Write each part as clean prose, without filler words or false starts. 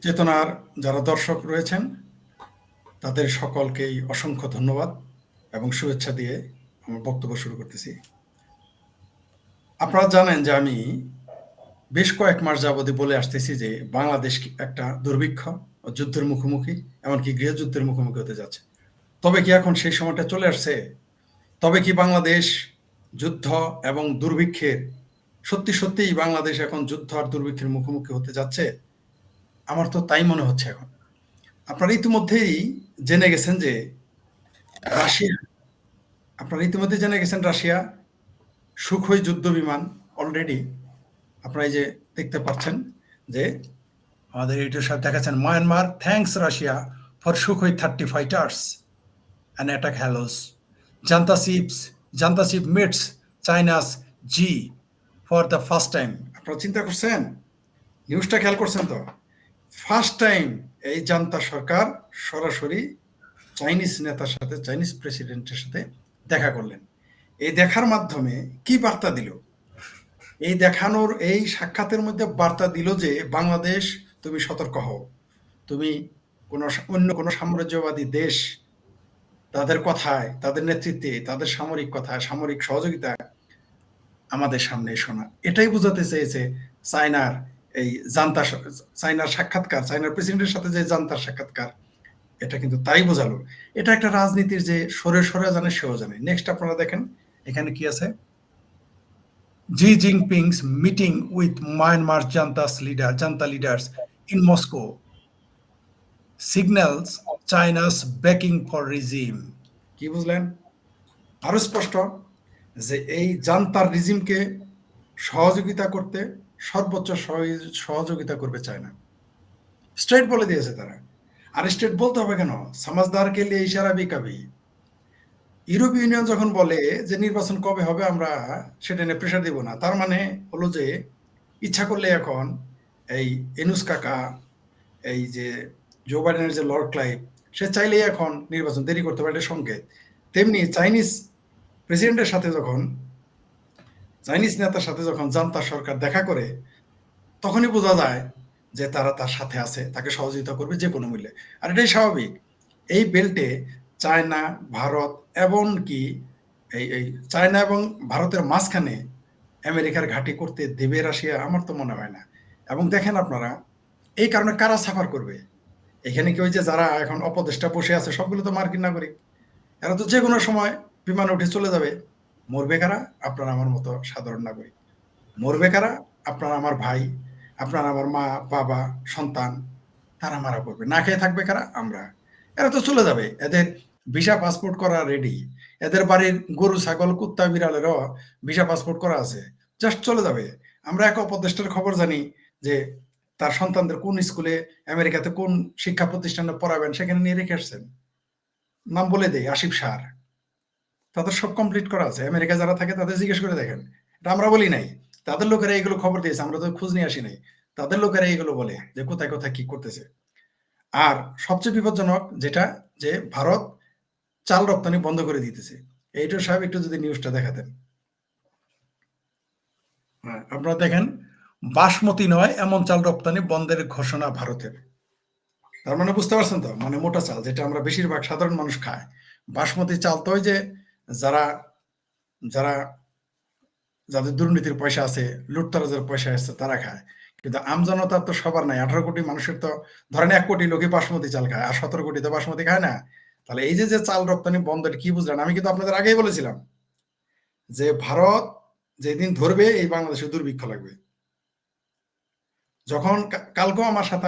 চেতনার যারা দর্শক রয়েছেন তাদের সকলকেই অসংখ্য ধন্যবাদ এবং শুভেচ্ছা দিয়ে আমার বক্তব্য শুরু করতেছি। আপনারা জানেন যে আমি বেশ কয়েক মাস যাবতই বলে আসতেছি যে বাংলাদেশ একটা দুর্ভিক্ষ ও যুদ্ধের মুখোমুখি, এমনকি গৃহযুদ্ধের মুখোমুখি হতে যাচ্ছে। তবে কি এখন সেই সময়টা চলে আসছে? তবে কি বাংলাদেশ যুদ্ধ এবং দুর্ভিক্ষের সত্যিই বাংলাদেশ এখন যুদ্ধ আর দুর্ভিক্ষের মুখোমুখি হতে যাচ্ছে? আমার তো তাই মনে হচ্ছে এখন। আপনারা ইতিমধ্যেই জেনে গেছেন যে রাশিয়া আপনারা ইতিমধ্যে জেনে গেছেন রাশিয়া সুখোই যুদ্ধ বিমান অলরেডি আপনারা এই যে দেখতে পাচ্ছেন যে আমাদের এটির সাথে দেখাচ্ছেন Myanmar thanks Russia for Sukhoi 30 fighters and attack helos junta ship meets China's Xi for the first time. আপনারা চিন্তা করছেন, নিউজটা খেয়াল করছেন তো? ফার্স্ট টাইম এই জান্তা সরকার সরাসরি চাইনিজ নেতার সাথে, চাইনিজ প্রেসিডেন্টের সাথে দেখা করলেন। এই দেখার মাধ্যমে কি বার্তা দিল? এই সাক্ষাতের মধ্যে বার্তা দিল যে বাংলাদেশ, তুমি সতর্ক হও। তুমি অন্য কোনো সাম্রাজ্যবাদী দেশ তাদের কথায়, তাদের নেতৃত্বে, তাদের সামরিক কথায়, সামরিক সহযোগিতায় আমাদের সামনে এসো না। এটাই বোঝাতে চেয়েছে চায়নার এই জান্তা চায়নার সাক্ষাৎকার, চায়নার প্রেসিডেন্টের সাথে যে জান্তার সাক্ষাৎকার, এটা কিন্তু তাই বোঝালো। এটা একটা রাজনীতির যে সরে জানে সেও জানে। নেক্সট আপনারা দেখেন এখানে কি আছে। জি জিনপিং's meeting with Myanmar Janta leaders in Moscow signals China's backing for regime. কি বুঝলেন? আরো স্পষ্ট যে এই জান্তার রিজিমকে সহযোগিতা করতে সর্বোচ্চ সহযোগিতা করবে চায়না। স্ট্রেট বলে দিয়েছে তারা। আর স্ট্রেট বলতে হবে কেন? সমাজদার কে লিয়ে ইশারা ভি কাভি। ইউরোপীয় ইউনিয়ন যখন বলে যে নির্বাচন কবে হবে আমরা সেটা নিয়ে প্রেশার দিব না, তার মানে হলো যে ইচ্ছা করলে এখন এই এনুস কাকা, এই যে জো বাইডেনের যে লর্ড ক্লাইভ, সে চাইলেই এখন নির্বাচন দেরি করতে পারে, এটা সংকেত। তেমনি প্রেসিডেন্টের সাথে যখন চাইনিজ নেতার সাথে যখন জান্তা সরকার দেখা করে, তখনই বোঝা যায় যে তারা তার সাথে আছে, তাকে সহযোগিতা করবে যে কোনো মূল্যে। আর এটাই স্বাভাবিক। এই বেল্টে চায়না, ভারত, এমনকি এই চায়না এবং ভারতের মাঝখানে আমেরিকার ঘাঁটি করতে দেবে রাশিয়া? আমার তো মনে হয় না। এবং দেখেন আপনারা, এই কারণে কারা সাফার করবে? এখানে কি ওই যে যারা এখন অপদেষ্টা বসে আছে সবগুলো তো মার্কিন নাগরিক। এরা তো যে কোনো সময় বিমানে উঠে চলে যাবে। মরবে কারা? আপনারা আমার মতো সাধারণ নাগরিক। মরবে কারা? আপনারা আমার ভাই, আপনারা আমার মা, বাবা, সন্তান, তারা মারা পড়বে। না খেয়ে থাকবে কারা? আমরা। এরা তো চলে যাবে। এদের ভিসা পাসপোর্ট করা রেডি। এদের বাড়ির গরু, ছাগল, কুত্তা, বিড়ালেরও ভিসা পাসপোর্ট করা আছে। জাস্ট চলে যাবে। আমরা এক উপদেষ্টার খবর জানি যে তার সন্তানদের কোন স্কুলে, আমেরিকাতে কোন শিক্ষা প্রতিষ্ঠানে পড়াবেন সেখানে নিয়ে রেখে আসছেন। নাম বলে দেই, আসিফ শাহর। তাদের সব কমপ্লিট করা আছে। আমেরিকায় যারা থাকে তাদের জিজ্ঞেস করে দেখেন। এটা আমরা বলি নাই। তাদের লোকেরা এইগুলো খবর দিয়েছে। আমরা তো খোঁজ নিয়ে আসি নাই। তাদের লোকেরা এইগুলো বলে যে কোথায় কি করতেছে। আর সবচেয়ে বিপজ্জনক যেটা, যে ভারত চাল রপ্তানি বন্ধ করে দিতেছে। এইটা সাহেব একটু যদি নিউজটা দেখাতেন। হ্যাঁ, আপনারা দেখেন, বাসমতি নয় এমন চাল রপ্তানি বন্ধের ঘোষণা ভারতের। তার মানে বুঝতে পারছেন তো? মানে মোটা চাল, যেটা আমরা বেশিরভাগ সাধারণ মানুষ খায়। বাসমতি চাল তো ওই যে যারা যারা যাদের দুর্নীতির পয়সা আছে, লুটতরাজের পয়সা আছে, তারা খায়। কিন্তু আমজনতার তো সবার নাই। 18 কোটি মানুষের তো ধরেন 1 কোটি লোকই বাসমতি চাল খায়, আর 17 কোটি তো বাসমতি খায় না। তাহলে এই যে চাল রপ্তানি বন্ধ, এটা কি বুঝলেন? আমি কিন্তু আপনাদের আগেই বলেছিলাম যে ভারত যেদিন ধরবে এই বাংলাদেশে দুর্ভিক্ষ লাগবে। যখন কালকেও আমার সাথে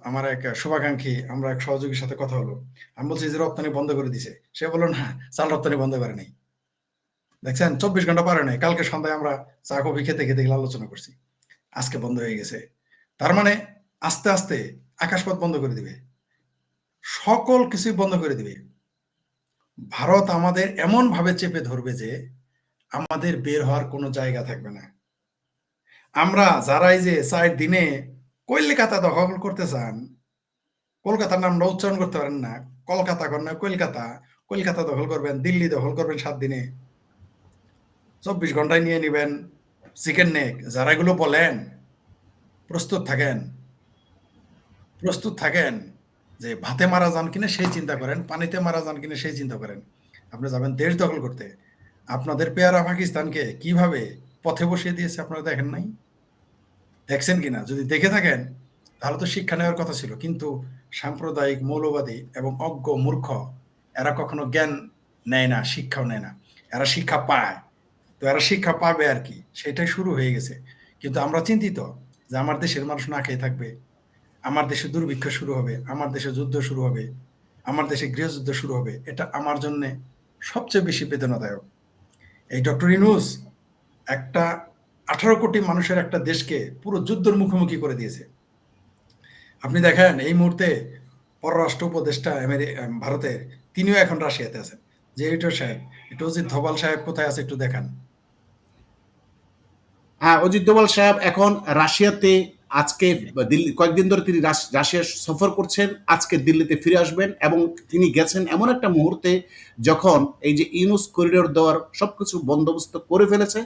আমার এক শুভাকাঙ্ক্ষী, আমরা এক সহযোগীর সাথে কথা হলো। আমি বলছি যে রপ্তানি বন্ধ করে দিছে। সে বলল না, চাল রপ্তানি বন্ধ করে নাই। দেখছেন, 24 ঘন্টা পারে নাই। কালকে সন্ধ্যায় আমরা চা কফি খেতে এগুলো আলোচনা করছি। আজকে বন্ধ হয়ে গেছে। তার মানে আস্তে আস্তে আকাশপথ বন্ধ করে দিবে, সকল কিছুই বন্ধ করে দিবে। ভারত আমাদের এমন ভাবে চেপে ধরবে যে আমাদের বের হওয়ার কোনো জায়গা থাকবে না। আমরা যারা এই যে 4 দিনে কলকাতা দখল করতে চান, কলকাতার নামটা উচ্চারণ করতে পারেন না, কলকাতা কর না কলকাতা, কলকাতা দখল করবেন, দিল্লি দখল করবেন 7 দিনে, 24 ঘন্টায় নিয়ে নিবেন চিকেন নেক, যারা এগুলো বলেন প্রস্তুত থাকেন। প্রস্তুত থাকেন যে ভাতে মারা যান কিনা সেই চিন্তা করেন, পানিতে মারা যান কিনা সেই চিন্তা করেন। আপনি যাবেন দেশ দখল করতে। আপনাদের পেয়ারা পাকিস্তানকে কিভাবে পথে বসিয়ে দিয়েছে আপনারা দেখেন নাই? দেখছেন কিনা? যদি দেখে থাকেন তাহলে তো শিক্ষা নেওয়ার কথা ছিল। কিন্তু সাম্প্রদায়িক মৌলবাদী এবং অজ্ঞ মূর্খ এরা কখনো জ্ঞান নেয় না, শিক্ষাও নেয় না। এরা শিক্ষা পায়। তো এরা শিক্ষা পাবে আর কি। সেটাই শুরু হয়ে গেছে। কিন্তু আমরা চিন্তিত যে আমার দেশের মানুষ না খেয়ে থাকবে। আমার দেশে দুর্ভিক্ষ শুরু হবে, আমার দেশে যুদ্ধ শুরু হবে, আমার দেশে গৃহযুদ্ধ শুরু হবে। এটা আমার জন্যে সবচেয়ে বেশি বেদনাদায়ক। এই ডক্টর ইউনূস একটা ১৮ কোটি মানুষের একটা দেশকে পুরো যুদ্ধের মুখোমুখি করে দিয়েছে। আপনি দেখেন এই মুহূর্তে পররাষ্ট্র উপদেষ্টা ভারতের তিনিও এখন রাশিয়াতে আছেন। যে এডিটর সাহেব, একটু অজিত ধোভাল সাহেব কোথায় আছে একটু দেখান। হ্যাঁ, অজিত দোভাল সাহেব এখন রাশিয়াতে, আজকে দিল্লি কয়েকদিন ধরে তিনি রাশিয়া সফর করছেন, আজকে দিল্লিতে ফিরে আসবেন এবং তিনি গেছেন এমন একটা মুহূর্তে যখন এই যে ইউনুস করিডোর দেওয়ার সবকিছু বন্দোবস্ত করে ফেলেছে,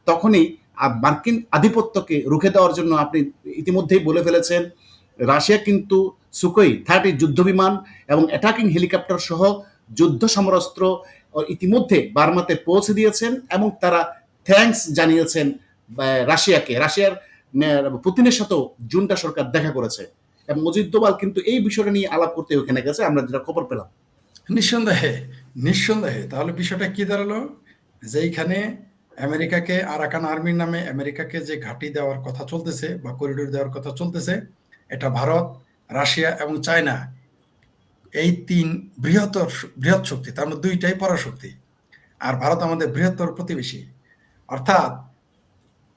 তখনই মার্কিন আধিপত্যকে রুখে দেওয়ার জন্য আপনি ইতিমধ্যেই বলে ফেলেছেন রাশিয়া কিন্তু সুকোই 30 যুদ্ধ বিমান এবং অ্যাটাকিং হেলিকপ্টার সহ যুদ্ধ সমরাস্ত্র ইতিমধ্যে বার্মাতে পৌঁছে দিয়েছেন এবং তারা থ্যাঙ্কস জানিয়েছেন রাশিয়াকে। রাশিয়ার পুতিনের সাথেও জুনটা সরকার দেখা করেছে এবং অজিত দোভাল কিন্তু এই বিষয়টা নিয়ে আলাপ করতে ওখানে গেছে, আমরা যেটা খবর পেলাম। নিঃসন্দেহে, নিঃসন্দেহে। তাহলে বিষয়টা কি দাঁড়ালো? যেইখানে আমেরিকাকে আরাকান আর্মির নামে আমেরিকাকে যে ঘাঁটি দেওয়ার কথা চলতেছে বা করিডোর দেওয়ার কথা চলতেছে, এটা ভারত, রাশিয়া এবং চায়না, এই ৩ বৃহৎ শক্তি। তার মধ্যে ২ টাই পরাশক্তি। আর ভারত আমাদের বৃহত্তর প্রতিবেশী। অর্থাৎ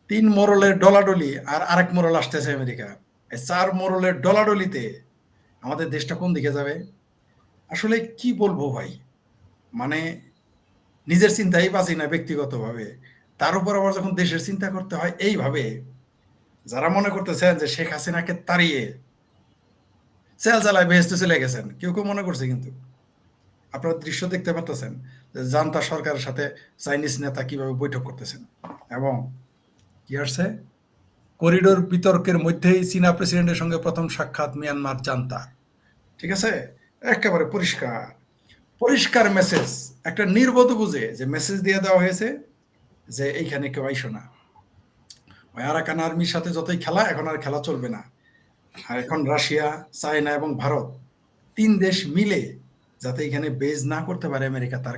৩ মোড়লের ডলাডলি আর আরেক মোড়ল আসতেছে আমেরিকা। এই ৪ মোড়লের ডলাডলিতে আমাদের দেশটা কোন দিকে যাবে? আসলে কি বলবো ভাই? মানে নিজের চিন্তাই বাঁচি না ব্যক্তিগতভাবে। তার উপর আবার যখন দেশের চিন্তা করতে হয় এইভাবে, যারা মনে করতেছেন যে শেখ হাসিনাকে তাড়িয়ে চালায় বেহেস্তে চলে গেছেন, কেউ মনে করছে কিন্তু। আপনারা দৃশ্য দেখতে পারতেছেন যে জান্তা সরকারের সাথে চাইনিজ নেতা কিভাবে বৈঠক করতেছেন। এবং কি আসছে? করিডোর বিতর্কের মধ্যেই চীনা প্রেসিডেন্টের সঙ্গে প্রথম সাক্ষাৎ মিয়ানমার জান্তা। ঠিক আছে? একেবারে পরিষ্কার। পরিষ্কার মেসেজ। একটা নির্বোধ বুঝে যে মেসেজ দিয়ে দেওয়া হয়েছে যে এইখানে কেউ আইসো না। ওই আরাকান আর্মির সাথে যতই খেলা, এখন আর খেলা চলবে না। আর এখন রাশিয়া, চায়না এবং ভারত ৩ দেশ মিলে যাতে এখানে বেজ না করতে পারে আমেরিকা, তার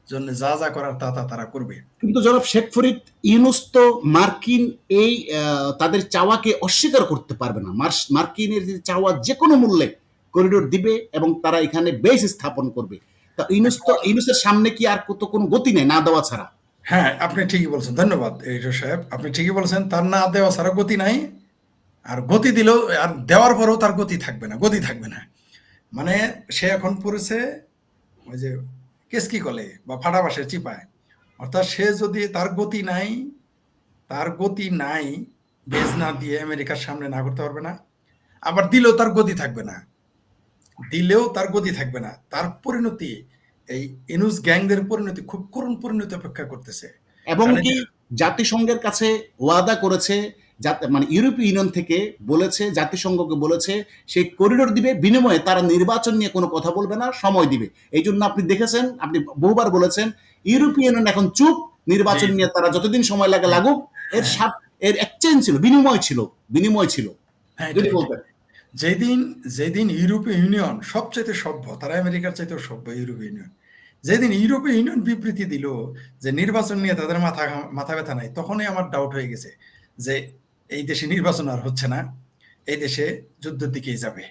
জন্য যা করার তারা করবে। কিন্তু জনাব শেখ ফরিদ, ইউনুস তো মার্কিন এই তাদের চাওয়াকে অস্বীকার করতে পারবে না। মার্কিনের যে চাওয়া যে কোনো মূল্যে করিডোর দিবে এবং তারা এখানে বেস স্থাপন করবে। তা ইউনুসের সামনে কি আর কত কোনো গতি নেই না দেওয়া ছাড়া? হ্যাঁ, আপনি ঠিকই বলছেন। ধন্যবাদ এডিটর সাহেব। আপনি ঠিকই বলছেন। তার না দেওয়া ছাড়া গতি নাই। আর গতি দিলেও আর দেওয়ার পরেও তার গতি থাকবে না, গতি থাকবে না। মানে সে এখন পড়েছে ওই যে কেসকি কলে বা ফাটা বাঁশের চিপায়। অর্থাৎ সে যদি তার গতি নাই, বেজ না দিয়ে আমেরিকার সামনে না করতে পারবে না। আবার দিলেও তার গতি থাকবে না। তার পরিণতি, এই ইনুস গ্যাংদের পরিণতি খুব করুণ পরিণতি অপেক্ষা করতেছে। এবং কারণ এই কি যে জাতিসংঘের কাছে ওয়াদা করেছে, মানে ইউরোপীয় ইউনিয়ন থেকে বলেছে, জাতিসংঘকে বলেছে সেই করিডোর দিবে, বিনিময়ে তারা নির্বাচন নিয়ে কোনো কথা বলবে না, সময় দিবে। এই জন্য আপনি দেখেছেন, আপনি বহুবার বলেছেন ইউরোপীয় ইউনিয়ন এখন চুপ, জি, নির্বাচন নিয়ে তারা যতদিন সময় লাগে হ্যাঁ, লাগুক। এর হ্যাঁ, সাথ এর এক্সচেঞ্জ ছিল, বিনিময় ছিল হ্যাঁ, যদি এটাই। বলতেন। যেদিন যেদিন ইউরোপীয় ইউনিয়ন সবচাইতে সভ্য, তারা আমেরিকার চাইতেও সভ্য ইউরোপীয় ইউনিয়ন। যেদিন ইউরোপীয় ইউনিয়ন বিবৃতি দিল যে নির্বাচন নিয়ে তাদের মাথা ব্যথা নাই, তখনই আমার ডাউট হয়ে গেছে যে এই দেশে নির্বাচন আর হচ্ছে না, এই দেশে যুদ্ধের দিকেই যাবে।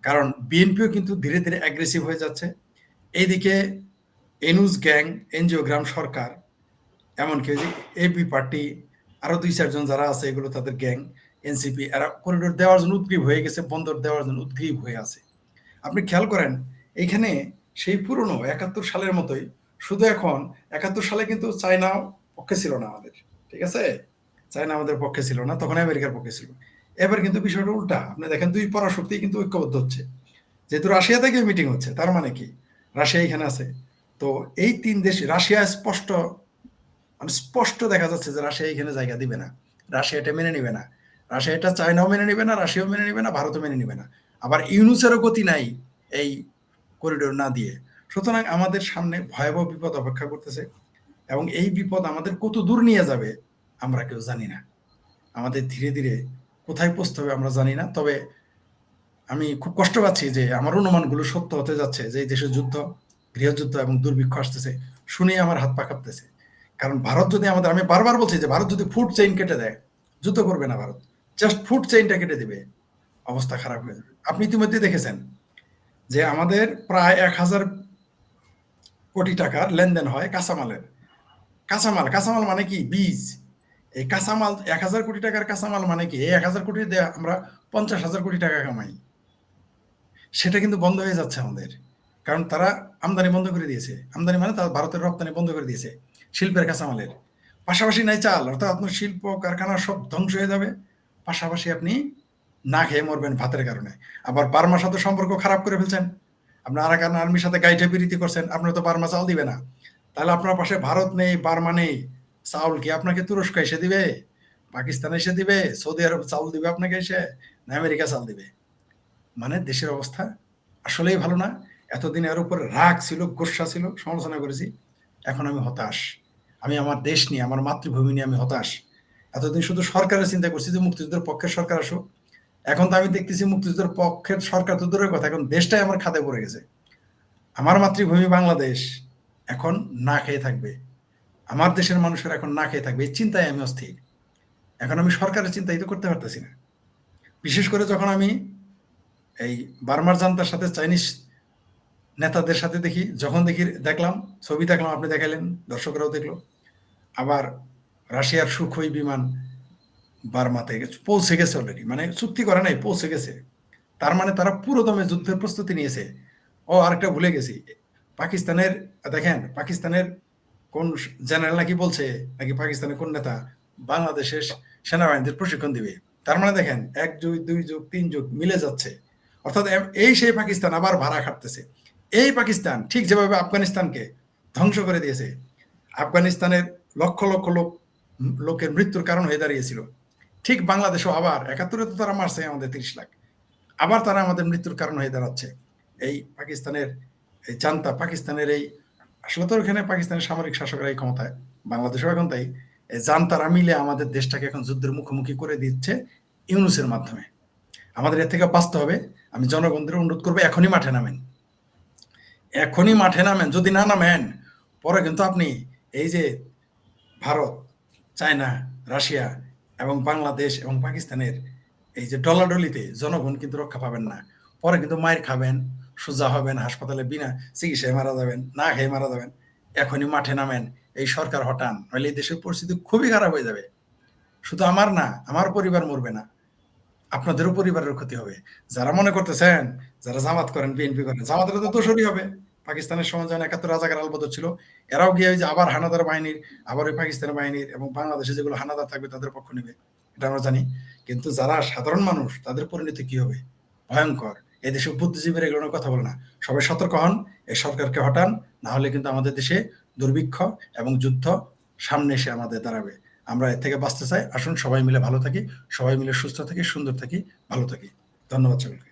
কারণ বিএনপিও কিন্তু ধীরে ধীরে অ্যাগ্রেসিভ হয়ে যাচ্ছে। এইদিকে এনুস গ্যাং, এনজিওগ্রাম সরকার, এমনকি ওই যে এবি পার্টি, আরো ২-৪ জন যারা আছে এগুলো তাদের গ্যাং, এনসিপি, এরা করিডোর দেওয়ার জন্য উদ্গ্রীব হয়ে গেছে, বন্দর দেওয়ার জন্য উদ্গ্রীব হয়ে আছে। আপনি খেয়াল করেন এইখানে সেই পুরনো ৭১ সালের মতোই, শুধু এখন ৭১ সালে কিন্তু চায়না পক্ষে ছিল না আমাদের। ঠিক আছে? চায়না আমাদের পক্ষে ছিল না, তখন আমেরিকার পক্ষে ছিল। এবার কিন্তু বিষয়টা উল্টা। আপনি দেখেন ২ পরাশক্তি কিন্তু ঐক্যবদ্ধ হচ্ছে। যেহেতু রাশিয়া থেকে মিটিং হচ্ছে, তার মানে কি? রাশিয়া এখানে আছে। তো এই ৩ দেশ, রাশিয়া স্পষ্ট দেখা যাচ্ছে যে রাশিয়া এখানে জায়গা দিবে না। রাশিয়া এটা মেনে নিবে না। রাশিয়া এটা চায়নাও মেনে নিবে না, রাশিয়াও মেনে নিবে না, ভারতও মেনে নিবে না। আবার ইউনূসেরও গতি নাই এই করিডোর না দিয়ে। সুতরাং আমাদের সামনে ভয়াবহ বিপদ অপেক্ষা করতেছে এবং এই বিপদ আমাদের কত দূর নিয়ে যাবে আমরা কেউ জানি না। আমাদের ধীরে ধীরে কোথায় পৌঁছতে হবে আমরা জানি না। তবে আমি খুব কষ্ট পাচ্ছি যে আমার অনুমানগুলো সত্য হতে যাচ্ছে, যে এই দেশে যুদ্ধ, গৃহযুদ্ধ এবং দুর্ভিক্ষ আসতেছে। শুনেই আমার হাত পা কাঁপতেছে। কারণ ভারত যদি আমাদের, আমি বারবার বলছি যে ভারত যদি ফুড চেইন কেটে দেয়, যুদ্ধ করবে না ভারত, জাস্ট ফুড চেইনটা কেটে দিবে, অবস্থা খারাপ হয়ে যাবে। আপনি ইতিমধ্যে দেখেছেন যে আমাদের প্রায় ১,০০০ কোটি টাকার লেনদেন হয় কাঁচামালের। কাঁচামাল মানে কি? বীজ। এই কাঁচামাল ১,০০০ কোটি টাকার কাঁচামাল মানে কি? এই ১,০০০ কোটি দিয়ে আমরা ৫০,০০০ কোটি টাকা কামাই। সেটা কিন্তু বন্ধ হয়ে যাচ্ছে আমাদের। কারণ তারা আমদানি বন্ধ করে দিয়েছে। আমদানি মানে তারা ভারতের রপ্তানি বন্ধ করে দিয়েছে শিল্পের কাঁচামালের। পাশাপাশি নাই চাল, অর্থাৎ আপনার শিল্প কারখানা সব ধ্বংস হয়ে যাবে। পাশাপাশি আপনি না খেয়ে মরবেন ভাতের কারণে। আবার বার্মার সাথে সম্পর্ক খারাপ করে ফেলছেন। আপনি আরাকান আর্মির সাথে গাইঠে পিরিতি করছেন, আপনার তো বার্মা চাল দিবে না। তাহলে আপনার পাশে ভারত নেই, বার্মা নেই, চাউল কি আপনাকে তুরস্ক এসে দিবে? পাকিস্তান এসে দিবে? সৌদি আরব চাউল দিবে আপনাকে এসে? না আমেরিকা চাল দিবে? মানে দেশের অবস্থা আসলেই ভালো না। এতদিন এর উপরে রাগ ছিল, গোস্বা ছিল, সমালোচনা করেছি। এখন আমি হতাশ। আমি আমার দেশ নিয়ে, আমার মাতৃভূমি নিয়ে আমি হতাশ। এতদিন শুধু সরকারের চিন্তা করছি যে মুক্তিযুদ্ধের পক্ষের সরকার আসুক। এখন তো আমি দেখতেছি মুক্তিযুদ্ধের পক্ষের সরকার তো দূরের কথা, এখন দেশটাই আমার খাদে পড়ে গেছে। আমার মাতৃভূমি বাংলাদেশ এখন না খেয়ে থাকবে। আমার দেশের মানুষের এখন না খেয়ে থাকবে, এই চিন্তায় আমি অস্থির। এখন আমি সরকারের চিন্তাই তো করতে পারতেছি না। বিশেষ করে যখন আমি এই বার্মার জান্তার সাথে চাইনিজ নেতাদের সাথে দেখলাম, ছবি দেখলাম, আপনি দেখাইলেন, দর্শকরাও দেখলো। আবার রাশিয়ার সুখোই বিমান বার্মাতে পৌঁছে গেছে অলরেডি, মানে চুক্তি করে নাই, পৌঁছে গেছে। তার মানে তারা পুরোদমে যুদ্ধের প্রস্তুতি নিয়েছে। ও আরেকটা ভুলে গেছি, পাকিস্তানের, দেখেন পাকিস্তানের কোন জেনারেল নাকি বলছে, নাকি পাকিস্তানের কোন নেতা বাংলাদেশের সেনাবাহিনীদের প্রশিক্ষণ দিবে। তার মানে দেখেন ১ যুগ ২ যুগ ৩ যুগ মিলে যাচ্ছে। অর্থাৎ এই সেই পাকিস্তান আবার ভাড়া খাটতেছে। এই পাকিস্তান ঠিক যেভাবে আফগানিস্তানকে ধ্বংস করে দিয়েছে, আফগানিস্তানের লক্ষ লক্ষ লোকের মৃত্যুর কারণ হয়ে দাঁড়িয়েছিল, ঠিক বাংলাদেশও আবার ৭১-এ তো তারা মারছে আমাদের ৩০ লাখ, আবার তারা আমাদের মৃত্যুর কারণ হয়ে দাঁড়াচ্ছে। এই পাকিস্তানের এই জান্তা, পাকিস্তানের এই, আসলে তো ওখানে পাকিস্তানের সামরিক শাসকরাই ক্ষমতায়, বাংলাদেশেও এখন তাই। এই জান্তারা মিলে আমাদের দেশটাকে এখন যুদ্ধের মুখোমুখি করে দিচ্ছে ইউনূসের মাধ্যমে। আমাদের এর থেকে বাঁচতে হবে। আমি জনগণদের অনুরোধ করবো, এখনই মাঠে নামেন, এখনই মাঠে নামেন। যদি না নামেন পরে কিন্তু আপনি এই যে ভারত, চায়না, রাশিয়া এবং বাংলাদেশ এবং পাকিস্তানের এই যে ডলাডলিতে জনগণ কিন্তু রক্ষা পাবেন না। পরে কিন্তু মায়ের খাবেন, সোজা হবেন, হাসপাতালে বিনা চিকিৎসায় মারা যাবেন, না খেয়ে মারা যাবেন। এখনই মাঠে নামেন, এই সরকার হটান, নইলে এই দেশের পরিস্থিতি খুবই খারাপ হয়ে যাবে। শুধু আমার না, আমার পরিবার মরবে না, আপনাদেরও পরিবারের ক্ষতি হবে। যারা মনে করতেছেন, যারা জামাত করেন, বিএনপি করেন, জামাতের তো দোষরই হবে। পাকিস্তানের সময় যখন ৭১ রাজাকার আলবদর ছিল, এরাও গিয়ে ওই যে আবার হানাদার বাহিনীর, আবার ওই পাকিস্তানের বাহিনীর এবং বাংলাদেশে যেগুলো হানাদার থাকবে তাদের পক্ষ নেবে, এটা আমরা জানি। কিন্তু যারা সাধারণ মানুষ, তাদের পরিণতি কি হবে? ভয়ঙ্কর। এদেশে বুদ্ধিজীবীরা এগুলো নিয়ে কথা বলে না। সবাই সতর্ক হন, এই সরকারকে হটান, না হলে কিন্তু আমাদের দেশে দুর্ভিক্ষ এবং যুদ্ধ সামনে এসে আমাদের দাঁড়াবে। আমরা এর থেকে বাঁচতে চাই। আসুন সবাই মিলে ভালো থাকি, সবাই মিলে সুস্থ থাকি, সুন্দর থাকি, ভালো থাকি। ধন্যবাদ সকলকে।